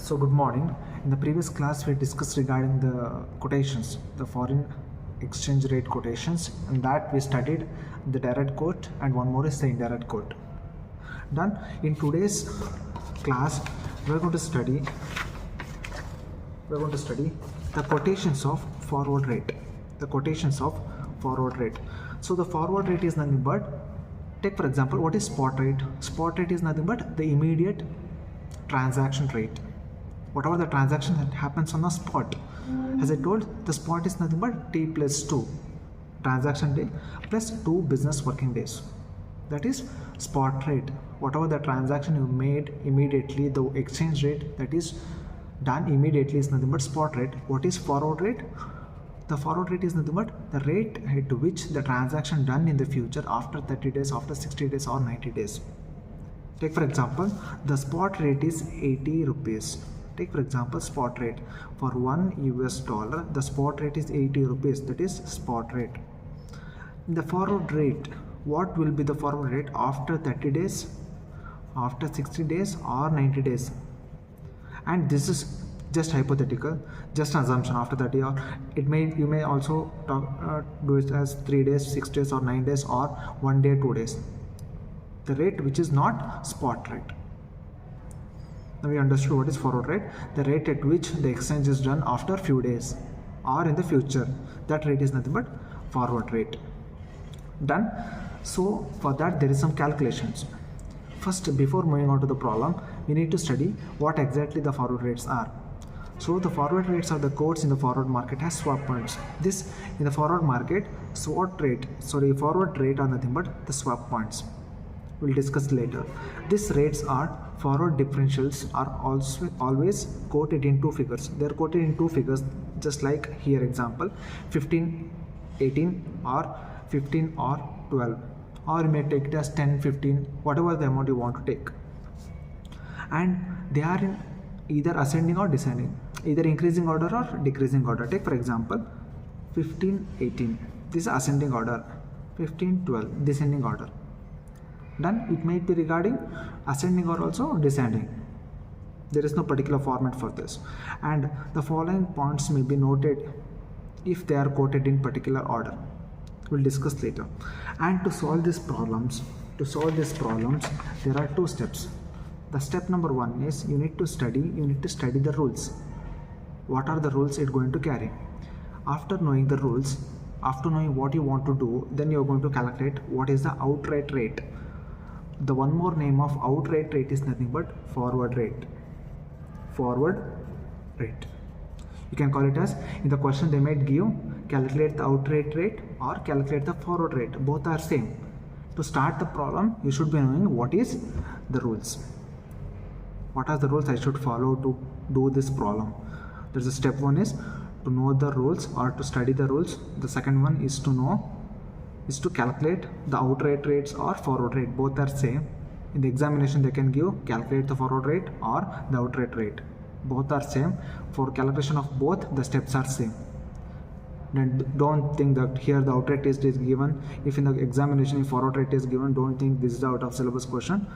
So good morning. In the previous class we discussed regarding the quotations, the foreign exchange rate quotations, and that we studied the direct quote and one more is the indirect quote. Done. In today's class we are going to study the quotations of forward rate. The quotations of forward rate. So the forward rate is nothing but, take for example, what is spot rate? Spot rate is nothing but the immediate transaction rate. Whatever the transaction that happens on the spot. As I told, the spot is nothing but T plus 2 transaction day plus 2 business working days. That is spot rate. Whatever the transaction you made immediately, the exchange rate that is done immediately is nothing but spot rate. What is forward rate? The forward rate is nothing but the rate at which the transaction done in the future after 30 days, after 60 days or 90 days. Take for example, the spot rate is 80 rupees. Take for example, spot rate for $1, the spot rate is 80 rupees. That is spot rate. The forward rate, what will be the forward rate after 30 days, after 60 days or 90 days? And this is just hypothetical, just an assumption. After 30, or you may also do it as 3 days, 6 days or 9 days or 1 day, 2 days. The rate which is not spot rate. Now we understood what is forward rate, the rate at which the exchange is done after few days or in the future. That rate is nothing but forward rate. Done. So for that there is some calculations. First, before moving on to the problem, we need to study what exactly the forward rates are. So the forward rates are the quotes in the forward market has swap points. This in the forward market, forward rate are nothing but the swap points. We'll discuss later. These rates are forward differentials are also always quoted in two figures. They are quoted in two figures, just like here example 15, 18 or 15 or 12, or you may take it as 10, 15, whatever the amount you want to take. And they are in either ascending or descending, either increasing order or decreasing order. Take for example 15, 18, this is ascending order, 15, 12, descending order. Done. It might be regarding ascending or also descending. There is no particular format for this. And the following points may be noted if they are quoted in particular order. We'll discuss later. And to solve these problems, there are two steps. The step number one is you need to study the rules. What are the rules it's going to carry? After knowing the rules, after knowing what you want to do, then you're going to calculate what is the outright rate. The one more name of outright rate is nothing but forward rate. Forward rate. You can call it as, in the question they might give, calculate the outright rate or calculate the forward rate. Both are same. To start the problem, you should be knowing what is the rules. What are the rules I should follow to do this problem? There's a step one is to know the rules or to study the rules. The second one is to calculate the outright rates or forward rate. Both are same. In the examination they can give calculate the forward rate or the outright rate. Both are same. For calculation of both, the steps are same. Then don't think that here the outright test is given. If in the examination forward rate is given, don't think this is the out of syllabus question.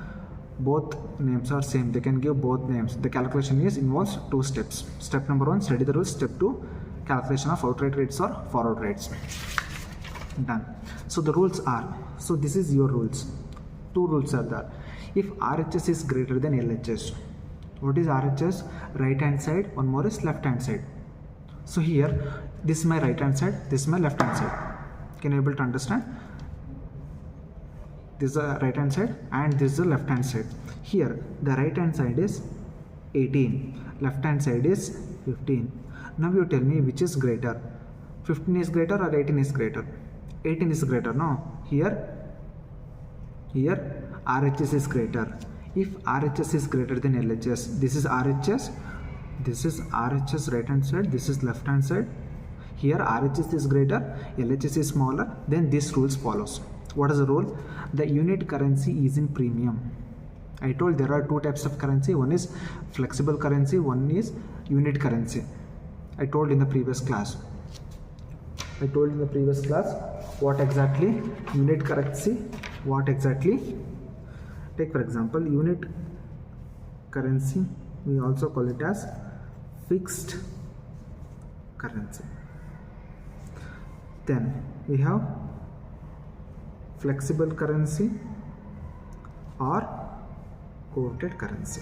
Both names are same. They can give both names. The calculation involves two steps. Step number one, study the rules. Step two, calculation of outright rates or forward rates. Done. So the rules are, so this is your rules. Two rules are there. If RHS is greater than LHS, what is RHS? Right hand side, one more is left hand side. So here, this is my right hand side, this is my left hand side. Can you able to understand? This is the right hand side and this is the left hand side. Here, the right hand side is 18, left hand side is 15. Now you tell me which is greater. 15 is greater or 18 is greater? 18 is greater, no? Here RHS is greater. If RHS is greater than LHS, this is RHS right hand side, this is left hand side. Here RHS is greater, LHS is smaller, then this rules follows. What is the rule? The unit currency is in premium. I told there are two types of currency. One is flexible currency, one is unit currency. I told in the previous class. What exactly unit currency, what exactly. Take for example unit currency we also call it as fixed currency. Then we have flexible currency or quoted currency.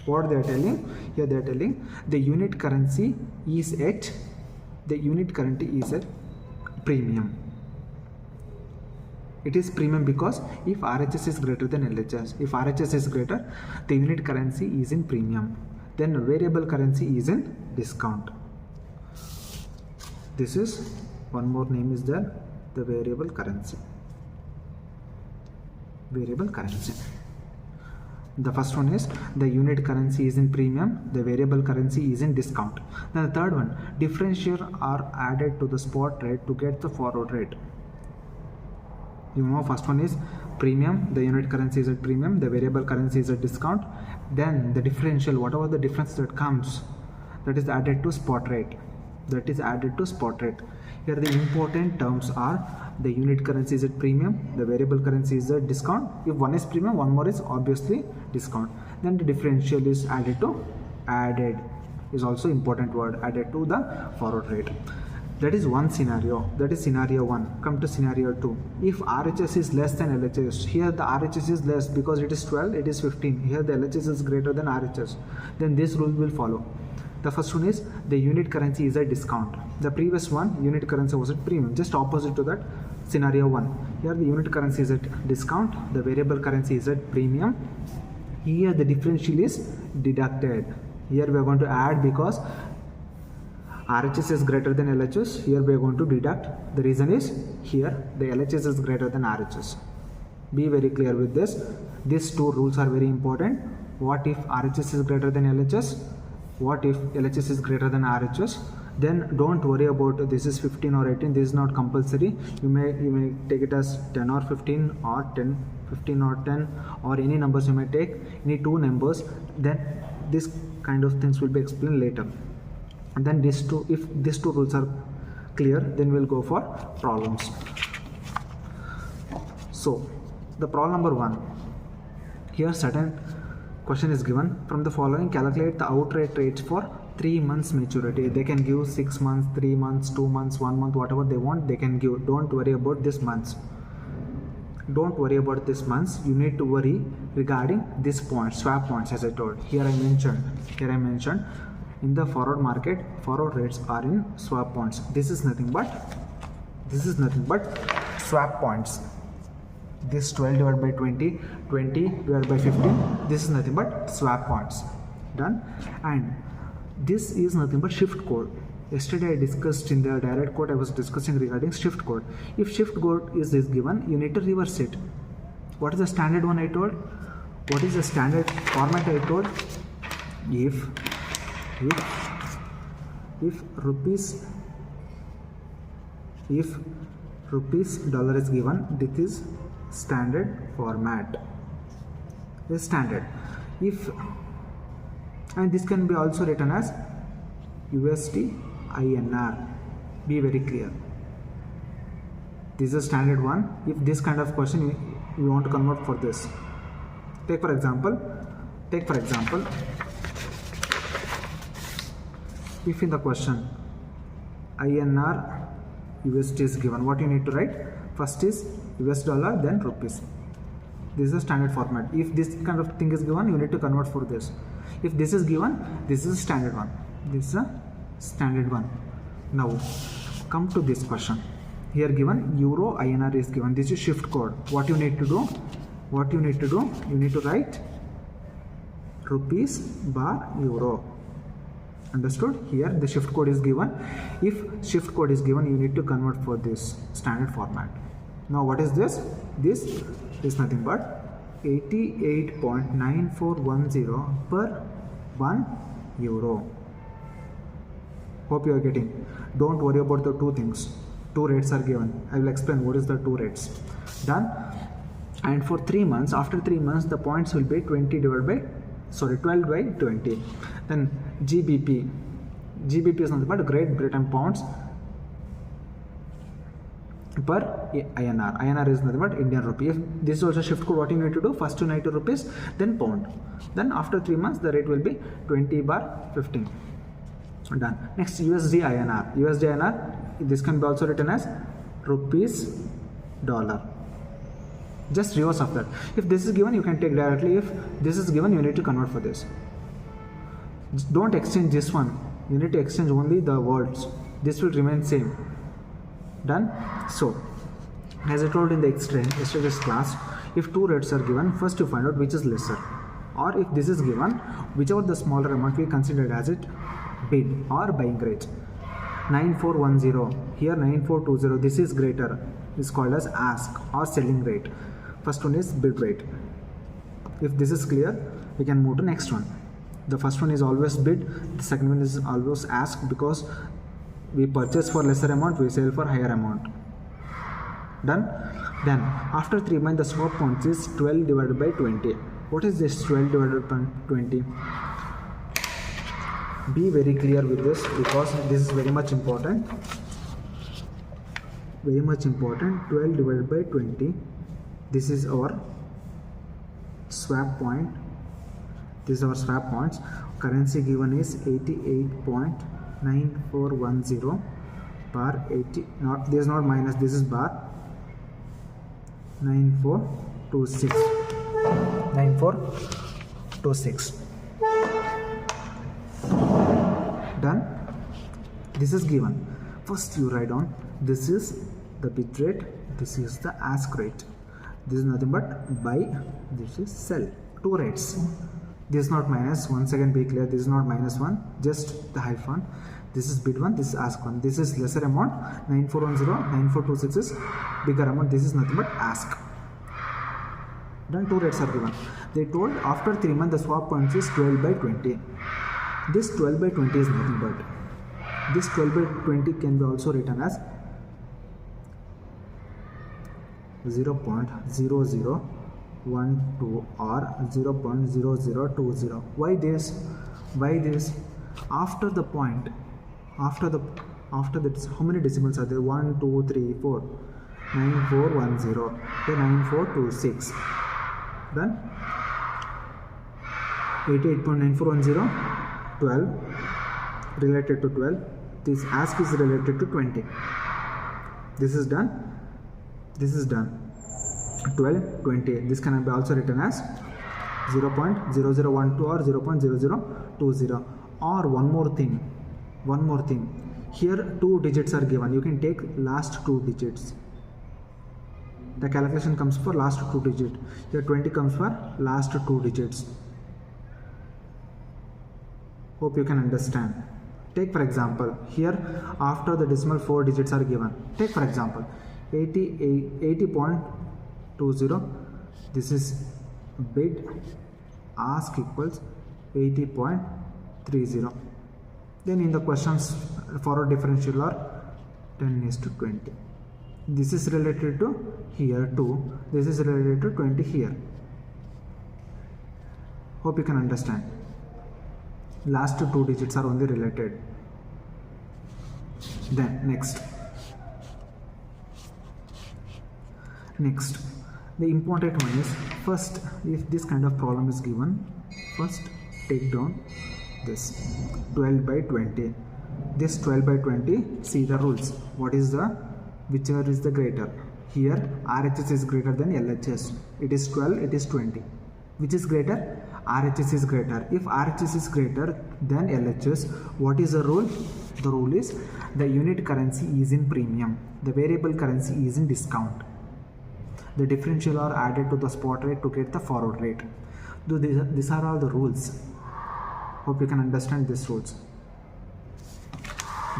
What they are telling here, they are telling the unit currency is at premium. It is premium because if RHS is greater than LHS, if RHS is greater, the unit currency is in premium. Then variable currency is in discount. This is one more name is there, the variable currency. Variable currency. The first one is the unit currency is in premium, the variable currency is in discount. Then the third one, differential are added to the spot rate to get the forward rate. You know, first one is premium, the unit currency is at premium, the variable currency is at discount. Then the differential, whatever the difference that comes, that is added to spot rate. That is added to spot rate. Here the important terms are the unit currency is at premium, the variable currency is at discount. If one is premium, one more is obviously discount. Then the differential is added is also important word, added to the forward rate. That is one scenario. That is scenario 1. Come to scenario 2. If RHS is less than LHS, here the RHS is less because it is 12, it is 15. Here the LHS is greater than RHS. Then this rule will follow. The first one is the unit currency is a discount. The previous one, unit currency was at premium. Just opposite to that, scenario 1. Here the unit currency is at discount. The variable currency is at premium. Here the differential is deducted. Here we are going to add because RHS is greater than LHS. Here we are going to deduct. The reason is here the LHS is greater than RHS. Be very clear with this. These two rules are very important. What if RHS is greater than LHS? What if LHS is greater than RHS? Then don't worry about this is 15 or 18. This is not compulsory. You may take it as 10 or 15 or 10, 15 or 10 or any numbers you may take. Any two numbers. Then this kind of things will be explained later. And then if these two rules are clear, then we'll go for problems. So the problem number 1. Here certain question is given. From the following, calculate the outright rates for 3 months maturity. They can give 6 months, 3 months, 2 months, 1 month, whatever they want, they can give. Don't worry about this months. Don't worry about this months. You need to worry regarding this point, swap points, as I told. Here I mentioned in the forward market, forward rates are in swap points. This is nothing but swap points. This 12 divided by 20, 20 divided by 15, this is nothing but swap points. Done. And this is nothing but shift code. Yesterday I discussed in the direct code, I was discussing regarding shift code. If shift code is given, you need to reverse it. What is the standard one I told? What is the standard format I told? If rupees dollar is given, this is standard format. This standard. And this can be also written as USD INR. Be very clear. This is standard one. If this kind of question you want to convert for this, take for example, if in the question INR USD is given, what you need to write? First is US dollar, then rupees. This is a standard format. If this kind of thing is given, you need to convert for this. If this is given, this is a standard one. This is a standard one. Now come to this question. Here given Euro INR is given. This is shift code. What you need to do? You need to write rupees bar euro. Understood? Here the shift code is given. If shift code is given, you need to convert for this standard format. Now what is this? This is nothing but 88.9410 per 1 euro. Hope you are getting. Don't worry about the two things. Two rates are given. I will explain what is the two rates. Done. And for 3 months, after 3 months, the points will be 12 by 20. Then GBP. GBP is nothing but Great Britain pounds. per INR. INR is nothing but Indian rupee. If this is also shift code, what you need to do? First you need to rupees, then pound. Then after 3 months, the rate will be 20/15. Done. Next, USD INR. USD INR, this can be also written as rupees dollar. Just reverse of that. If this is given, you can take directly. If this is given, you need to convert for this. Don't exchange this one. You need to exchange only the words. This will remain same. Done. So, as I told in the yesterday's class, if two rates are given, first you find out which is lesser. Or if this is given, whichever the smaller amount, we consider as it bid or buying rate. 9410, here 9420, this is greater, is called as ask or selling rate. First one is bid rate. If this is clear, we can move to next one. The first one is always bid, the second one is always ask, because we purchase for lesser amount, we sell for higher amount. Done. Then after 3 months, the swap points is 12 divided by 20. What is this 12 divided by 20? Be very clear with this, because this is very much important. Very much important. 12 divided by 20. This is our swap point. This is our swap points. Currency given is 88.9410 bar 80. Not this is not minus. This is bar 9426. 9426. Done. This is given. First you write down, this is the bid rate, this is the ask rate. This is nothing but buy, this is sell. Two rates. This is not minus. Once again be clear, this is not minus one, just the hyphen. This is bid one, this is ask one. This is lesser amount, 9410, 9426 is bigger amount. This is nothing but ask. Then two rates are given. They told after 3 months the swap points is 12 by 20. This 12 by 20 is nothing but, this 12 by 20 can be also written as 0.0012 or 0.0020. Why this? Why this? After the point, after this, how many decimals are there? 1, 2, 3, 4. 9410, then 9426. Done. 88.9410, 12 related to 12. This ask is related to 20. This is done. This is done. 12, 20. This can be also written as 0.0012 or 0.0020. Or one more thing. Here 2 digits are given. You can take last 2 digits. The calculation comes for last 2 digits. Here 20 comes for last 2 digits. Hope you can understand. Take for example, here after the decimal 4 digits are given. Take for example 80.20. This is bid, ask equals 80.30. Then in the questions forward differential are 10:20. This is related to here 2. This is related to 20 here. Hope you can understand. Last 2 digits are only related. Then next, the important one is, first if this kind of problem is given, first take down this 12 by 20. This 12 by 20, see the rules. What is the, whichever is the greater? Here RHS is greater than LHS. It is 12, it is 20. Which is greater? RHS is greater. If RHS is greater than LHS, what is the rule? The rule is the unit currency is in premium. The variable currency is in discount. The differential are added to the spot rate to get the forward rate. These are all the rules. Hope you can understand these rules.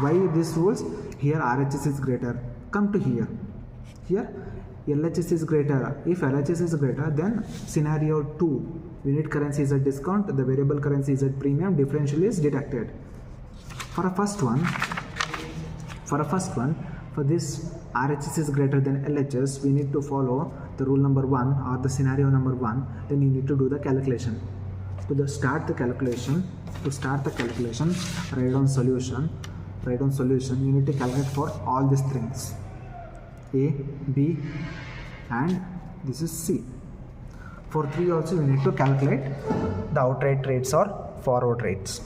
Why these rules? Here RHS is greater. Come to here. Here LHS is greater. If LHS is greater, then scenario 2, unit currency is at discount, the variable currency is at premium, differential is deducted. For a first one, for this RHS is greater than LHS, we need to follow the rule number 1 or the scenario number 1. Then you need to do the calculation. To start the calculation, write down solution. You need to calculate for all these things. A, B and this is C. For 3 also we need to calculate the outright rates or forward rates.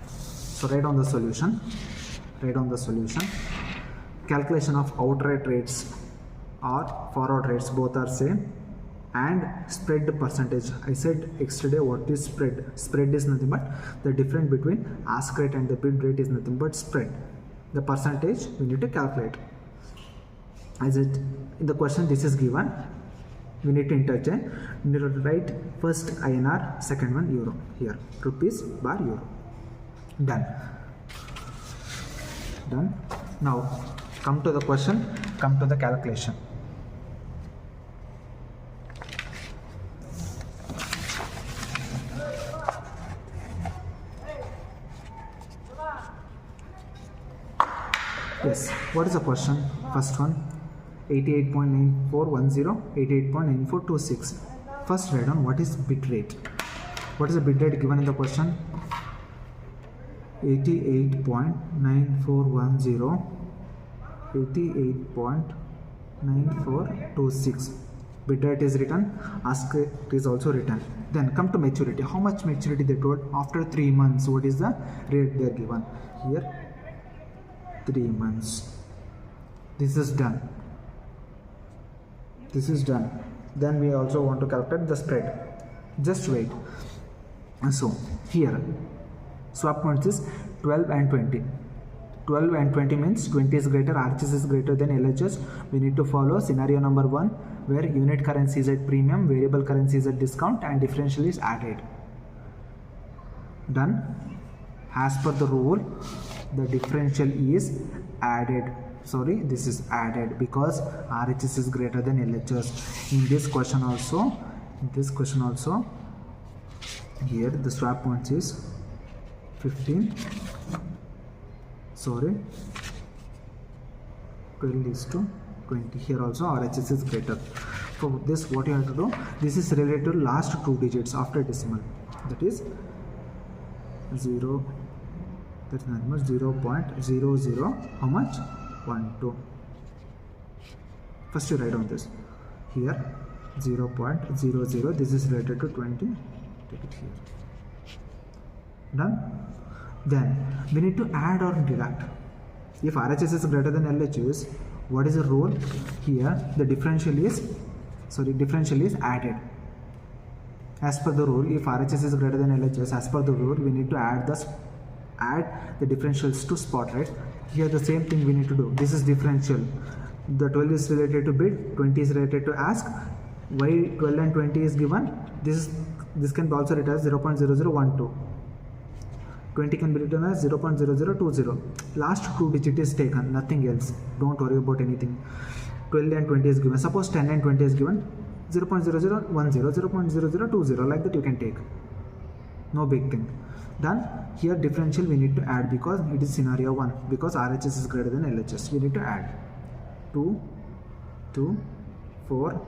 So write on the solution. Calculation of outright rates or forward rates, both are same, and spread percentage. I said yesterday what is spread. Spread is nothing but the difference between ask rate and the bid rate is nothing but spread. The percentage we need to calculate. As it in the question this is given, we need to interchange. We need to write first INR, second one euro. Here rupees bar euro. Done. Now come to the question, come to the calculation. Yes, what is the question? First one, 88.9410, 88.9426. First write down what is bit rate. What is the bit rate given in the question? 88.9410, 88.9426. Bit rate is written, ask rate is also written. Then come to maturity. How much maturity they told? After 3 months, what is the rate they are given? Here 3 months. This is done. Then we also want to calculate the spread. Just wait. So here swap points is 12 and 20. 12 and 20 means 20 is greater, RHS is greater than LHS. We need to follow scenario number 1 where unit currency is at premium, variable currency is at discount and differential is added. Done. As per the rule, the differential is added. Sorry, this is added because RHS is greater than LHS. In this question also, here the swap points is 15. Sorry, 12 is to 20. Here also RHS is greater. For this, what you have to do? This is related to last 2 digits after decimal. That is 0. That's not much. 0.00. How much? 12. First you write on this. Here 0.00. This is related to 20. Take it here. Done. Then we need to add or deduct. If RHS is greater than LHS, what is the rule? Here the differential is added. As per the rule, if RHS is greater than LHS, as per the rule, we need to add the differentials to spot rate. Here the same thing we need to do. This is differential. The 12 is related to bid, 20 is related to ask. Why 12 and 20 is given? This can be also written as 0.0012. 20 can be written as 0.0020. Last 2 digit is taken, nothing else. Don't worry about anything. 12 and 20 is given. Suppose 10 and 20 is given. 0.0010, 0.0020, like that you can take. No big thing. Done. Here differential we need to add because it is scenario 1. Because RHS is greater than LHS. We need to add 2, 4,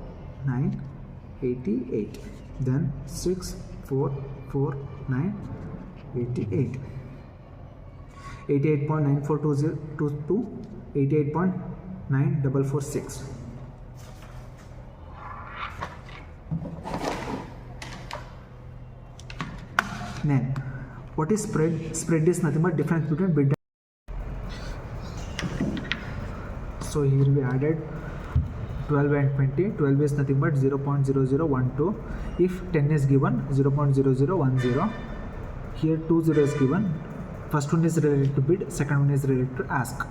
9, 88. Then 6, 4, 4, 9, 88. 88.9422, 88.9446. Then what is spread? Spread is nothing but difference between bid and. So here we added 12 and 20. 12 is nothing but 0.0012. If 10 is given, 0.0010. Here 20 is given. First one is related to bid, second one is related to ask.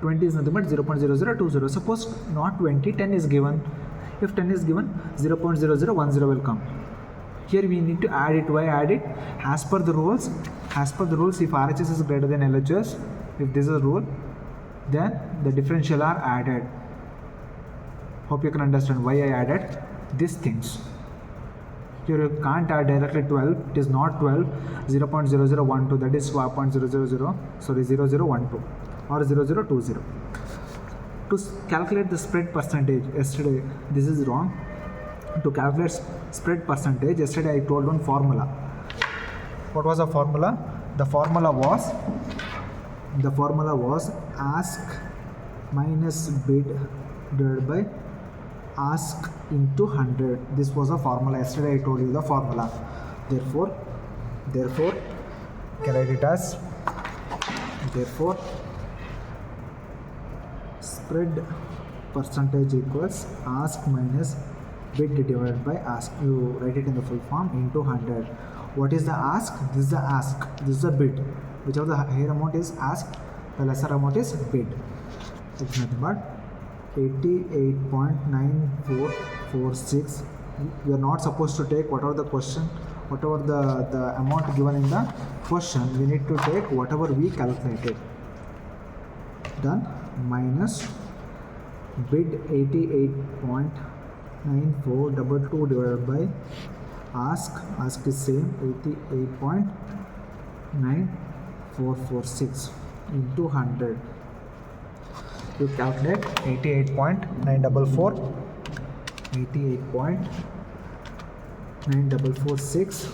20 is nothing but 0.0020. Suppose not 20, 10 is given. If 10 is given, 0.0010 will come. Here we need to add it. Why add it? As per the rules, if RHS is greater than LHS, if this is a rule, then the differential are added. Hope you can understand why I added these things. Here you can't add directly 12. It is not 12. 0.0012. That is 0.000. Sorry, 0012 or 0020. To calculate the spread percentage, yesterday this is wrong. To calculate spread percentage, yesterday I told one formula. What was the formula? The formula was ask minus bid divided by ask into 100. This was a formula. Yesterday I told you the formula. Therefore can write it as, therefore spread percentage equals ask minus bid divided by ask. You write it in the full form into 100. What is the ask? This is the ask, this is the bid. Whichever the higher amount is ask, the lesser amount is bid. It's nothing but 88.9446. We are not supposed to take whatever the question, whatever the amount given in the question. We need to take whatever we calculated. Done. Minus bid 88.9422 divided by ask is same 88.9446 into 100. You calculate 88.946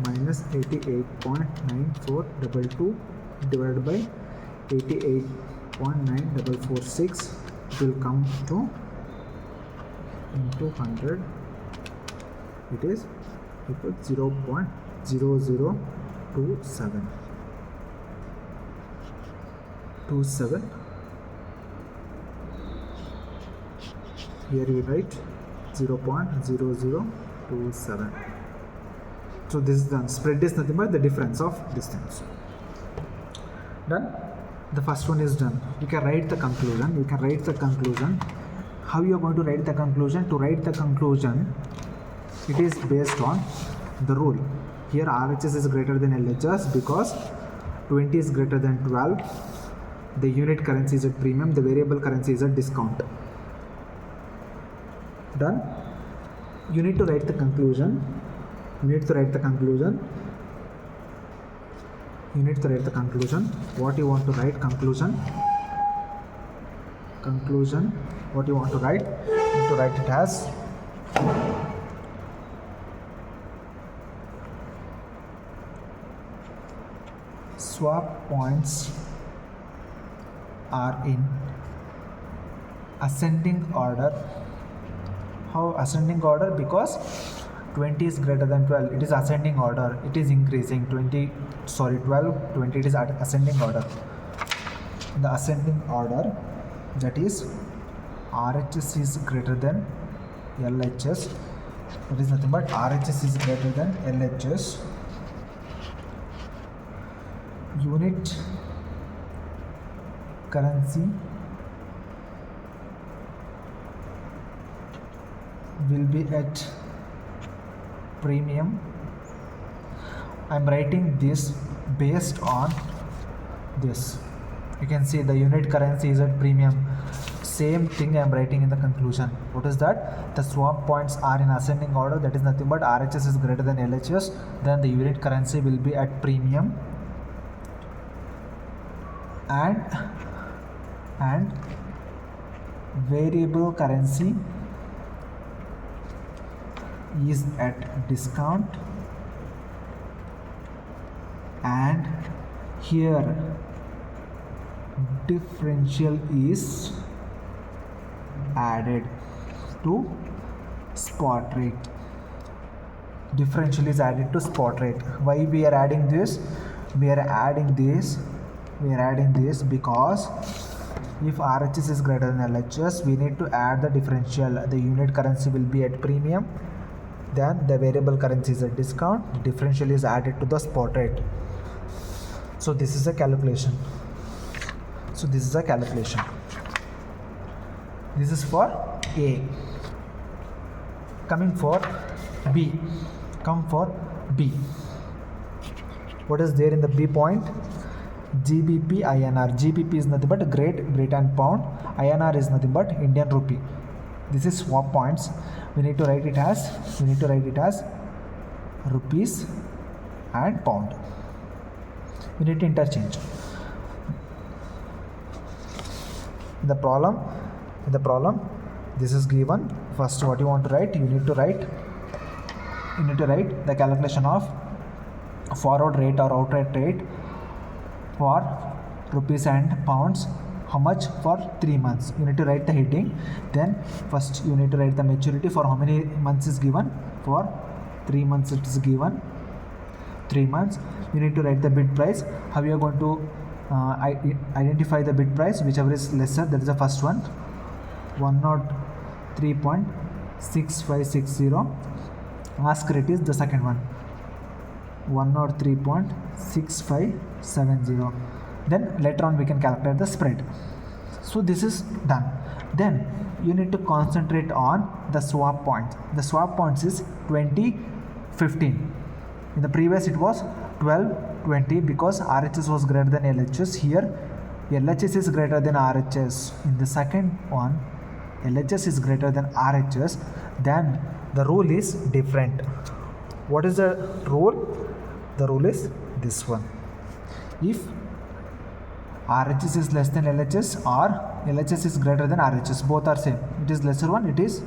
minus 88.9422 divided by 88.946. It will come to into 100. It is equal 0.0027. Here we write 0.0027. So this is done. Spread is nothing but the difference of distance. Done. The first one is done. You can write the conclusion. How you are going to write the conclusion? To write the conclusion, it is based on the rule. Here RHS is greater than LHS because 20 is greater than 12. The unit currency is at premium. The variable currency is at discount. Done. You need to write the conclusion. What you want to write? Conclusion. What you want to write? You need to write it as swap points are in ascending order. How ascending order? Because 20 is greater than 12. It is ascending order. It is increasing. 20, it is at ascending order. The ascending order, that is RHS is greater than LHS. That is nothing but RHS is greater than LHS. Unit currency will be at premium. I am writing this based on this. You can see the unit currency is at premium. Same thing I am writing in the conclusion. What is that? The swap points are in ascending order. That is nothing but RHS is greater than LHS. Then the unit currency will be at premium. And variable currency is at discount, and here differential is added to spot rate. Differential is added to spot rate. Why we are adding this? We are adding this because if RHS is greater than LHS, we need to add the differential. The unit currency will be at premium, then the variable currency is at discount. Differential is added to the spot rate. So this is a calculation. This is for A. Come for B. What is there in the B point? GBP INR. GBP is nothing but Great Britain Pound. INR is nothing but Indian Rupee. This is swap points. We need to write it as rupees and pound. We need to interchange. The problem, this is given. First, what you want to write? You need to write the calculation of forward rate or outright rate for rupees and pounds. how much for 3 months. You need to write the heading, then first you need to write the maturity for how many months is given. For 3 months it is given, 3 months. You need to write the bid price. How you are going to identify the bid price? Whichever is lesser, that is the first one, 103.6560. ask rate is the second one, 103.6570. then later on we can calculate the spread. So this is done. Then you need to concentrate on the swap points. The swap points is 20, 15. In the previous it was 12, 20 because RHS was greater than LHS. Here LHS is greater than RHS. In the second one, LHS is greater than RHS. Then the rule is different. What is the rule? The rule is this one. If RHS is less than LHS or LHS is greater than RHS, both are same. It is lesser one, it is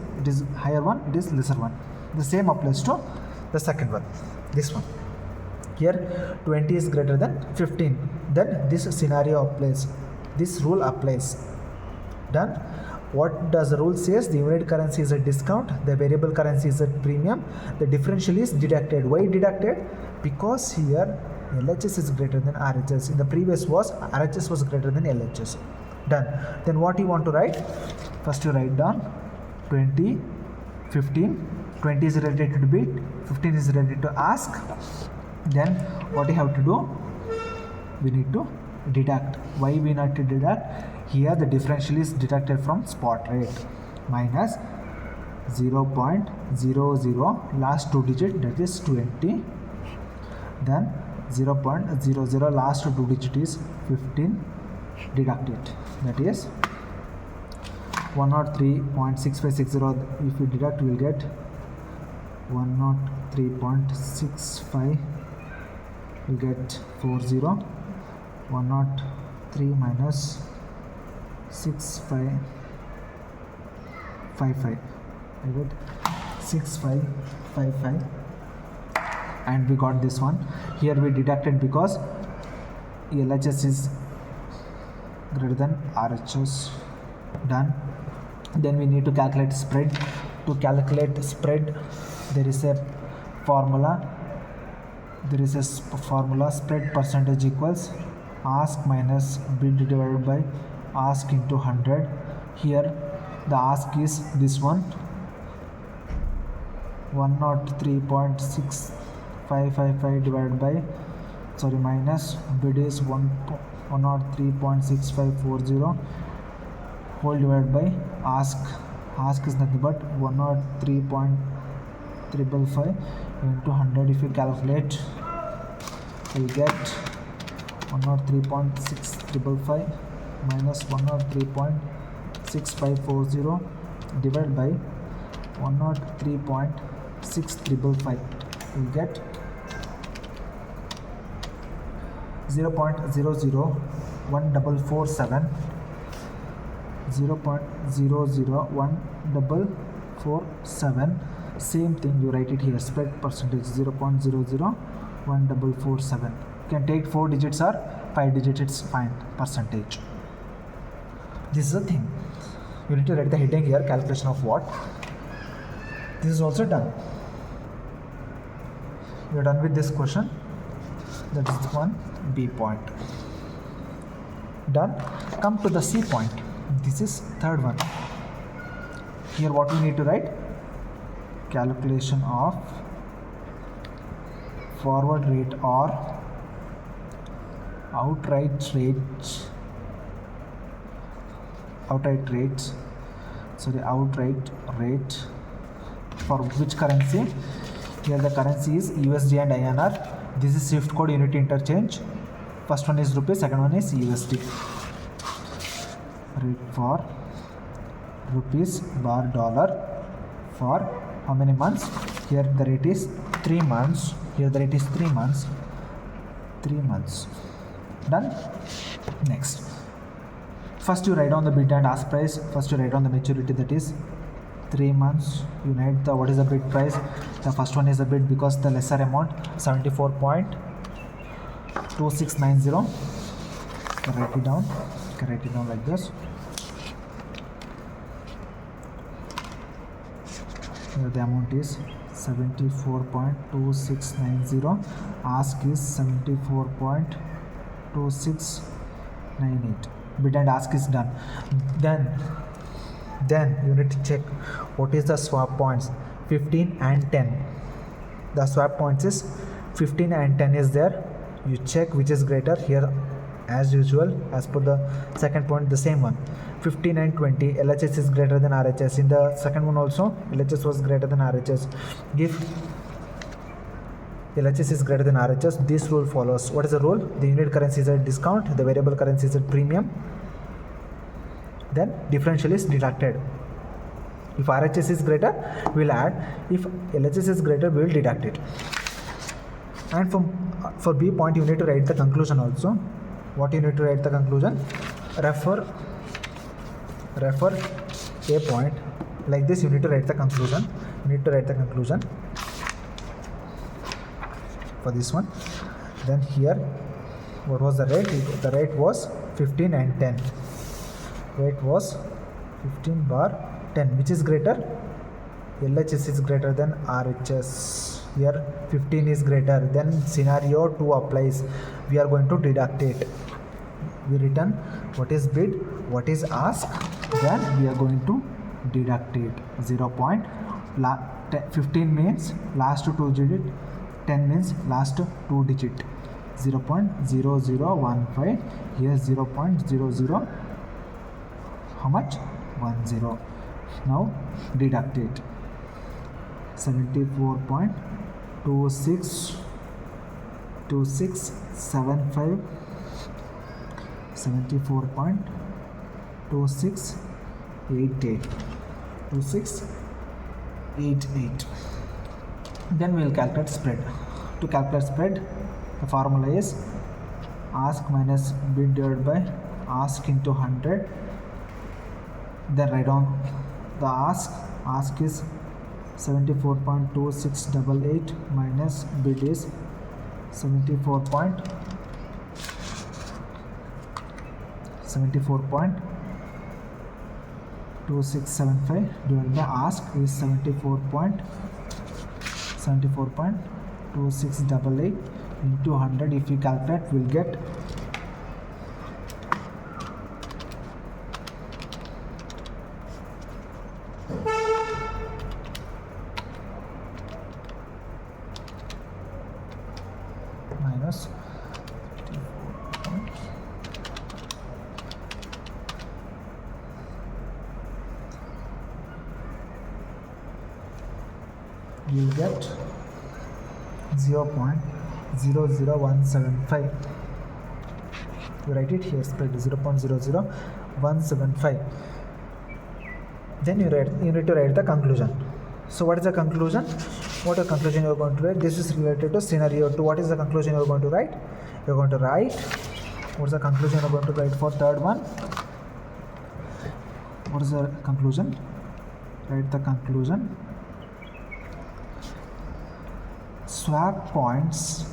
higher one, it is lesser one. The same applies to the second one, this one. Here 20 is greater than 15. Then this scenario applies. This rule applies. Done. What does the rule says? The unit currency is a discount, the variable currency is a premium, the differential is deducted. Why deducted? Because here LHS is greater than RHS. In the previous was RHS was greater than LHS. Done. Then what you want to write? First you write down 20, 15. 20 is related to bid, 15 is related to ask. Then what you have to do? We need to deduct. Why we need to deduct? Here the differential is deducted from spot rate minus 0.00 last two digit, that is 20. Then 0.00 last two digit is 15, deduct it, that is 103.6560. if you deduct you will get 103.65, you get 40. 103 minus 6555, I get 6555, and we got this one. Here we deducted because LHS is greater than RHS. Done. Then we need to calculate spread. To calculate spread, there is a formula. Spread percentage equals ask minus bid divided by ask into 100. Here the ask is this one, 103.6555 divided by minus bid is 103.6540 whole divided by ask. Ask is nothing but 103.555 into 100. If you calculate, you will get 103.6555 minus 103.6540 divided by 103.6555. You will get 0.001447. 0.001447. Same thing you write it here, spread percentage 0.001447. You can take 4 digits or 5 digits, it's fine, percentage. This is the thing. You need to write the heading here, calculation of what. This is also done. You are done with this question. That is one B point. Done. Come to the C point. This is third one. Here what we need to write? Calculation of forward rate or outright rates for which currency? Here the currency is USD and INR. This is SWIFT code unit interchange. First one is rupees, second one is USD. Rate for rupees bar dollar for how many months? Here the rate is 3 months. Here the rate is 3 months. 3 months. Done. Next. First you write down the bid and ask price. First you write down the maturity, that is 3 months. You write the what is the bid price. The first one is the bid because the lesser amount, 74.2690. Write it down. can write it down like this. Here the amount is 74.2690. Ask is 74.2698. Bid and ask is done. Then you need to check what is the swap points. 15 and 10. The swap points is 15 and 10 is there. You check which is greater. Here as usual, as per the second point, the same one. 15 and 20, LHS is greater than RHS. In the second one also, LHS was greater than RHS. If LHS is greater than RHS, this rule follows. What is the rule? The unit currency is at discount, the variable currency is at premium, then differential is deducted. If RHS is greater, we will add. If LHS is greater, we will deduct it. And for B point, you need to write the conclusion also. What you need to write the conclusion? Refer A point. Like this, you need to write the conclusion. For this one. Then here, what was the rate? The rate was 15 and 10. Rate was 15 bar 10. Which is greater? LHS is greater than RHS. Here 15 is greater. Then scenario 2 applies. We are going to deduct it. We return what is bid, what is ask. Then we are going to deduct it. 15 means last 2 digit. 10 means last 2 digit. 0.0015. Here 0.00. How much? 10. Now deduct it. 74.2675. 2688. Then we will calculate spread. To calculate spread, the formula is ask minus bid divided by ask into 100. Then write down the ask. Ask is 74.2688 minus bid is 74.2675 divided by ask is 74.2688 into 100. If we calculate, we will get minus 54. You will get 0.00175. You write it here, spread 0.00175. Then you need to write the conclusion. So what is the conclusion? What is the conclusion you are going to write? This is related to scenario 2. What is the conclusion you are going to write? You are going to write, what is the conclusion you are going to write for third one? What is the conclusion? Write the conclusion. Swap points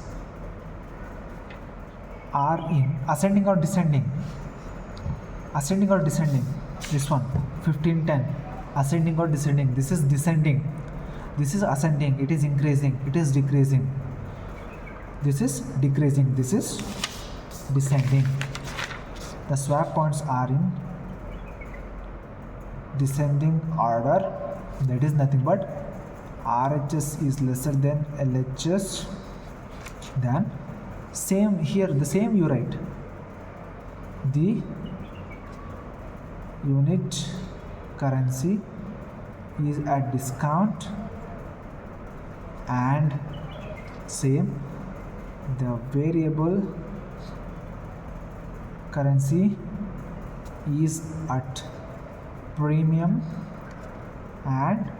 are in ascending or descending. Ascending or descending. This one 1510. Ascending or descending. This is descending. This is ascending. It is increasing. It is decreasing. This is decreasing. This is descending. The swap points are in descending order. That is nothing but RHS is lesser than LHS. Then same here, the same you write. The unit currency is at discount, and same the variable currency is at premium, and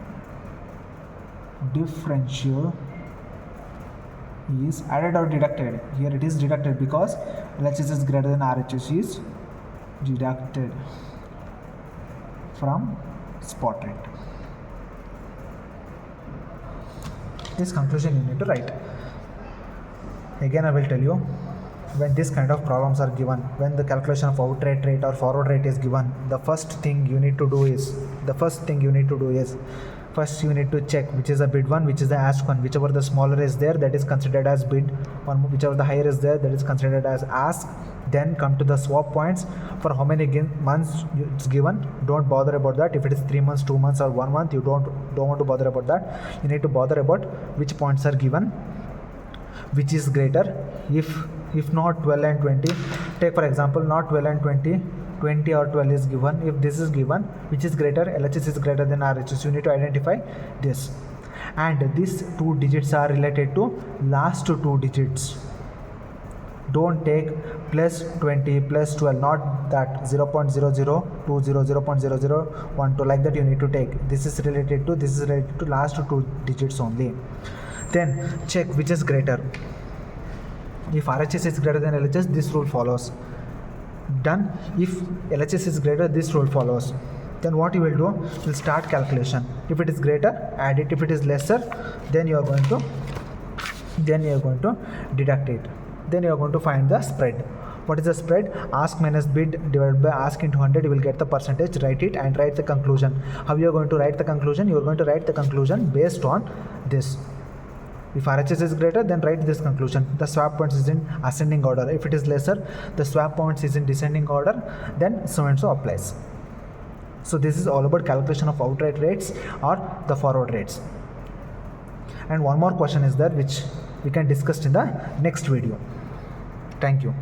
differential is added or deducted. Here it is deducted because LHS is greater than RHS is deducted from spot rate. This conclusion you need to write. Again I will tell you, when this kind of problems are given, when the calculation of outright rate or forward rate is given, the first thing you need to do is first you need to check which is the bid one, which is the ask one. Whichever the smaller is there, that is considered as bid one. Whichever the higher is there, that is considered as ask. Then come to the swap points. For how many months it's given, don't bother about that. If it is 3 months, 2 months or 1 month, you don't want to bother about that. You need to bother about which points are given, which is greater. If not 12 and 20, take for example not 12 and 20 or 12 is given. If this is given, which is greater, LHS is greater than RHS, you need to identify this. And these two digits are related to last two digits. Don't take plus 20 plus 12, not that 0.0020, 0.0012, like that you need to take. This is related to last two digits only. Then check which is greater. If RHS is greater than LHS, this rule follows. Done. If LHS is greater, this rule follows. Then what you will do, you will start calculation. If it is greater, add it. If it is lesser, then you are going to deduct it. Then you are going to find the spread. What is the spread? Ask minus bid divided by ask into 100. You will get the percentage. Write it and write the conclusion. How you are going to write the conclusion? You are going to write the conclusion based on this. If RHS is greater, then write this conclusion. The swap points is in ascending order. If it is lesser, the swap points is in descending order. Then so and so applies. So this is all about calculation of outright rates or the forward rates. And one more question is there, which we can discuss in the next video. Thank you.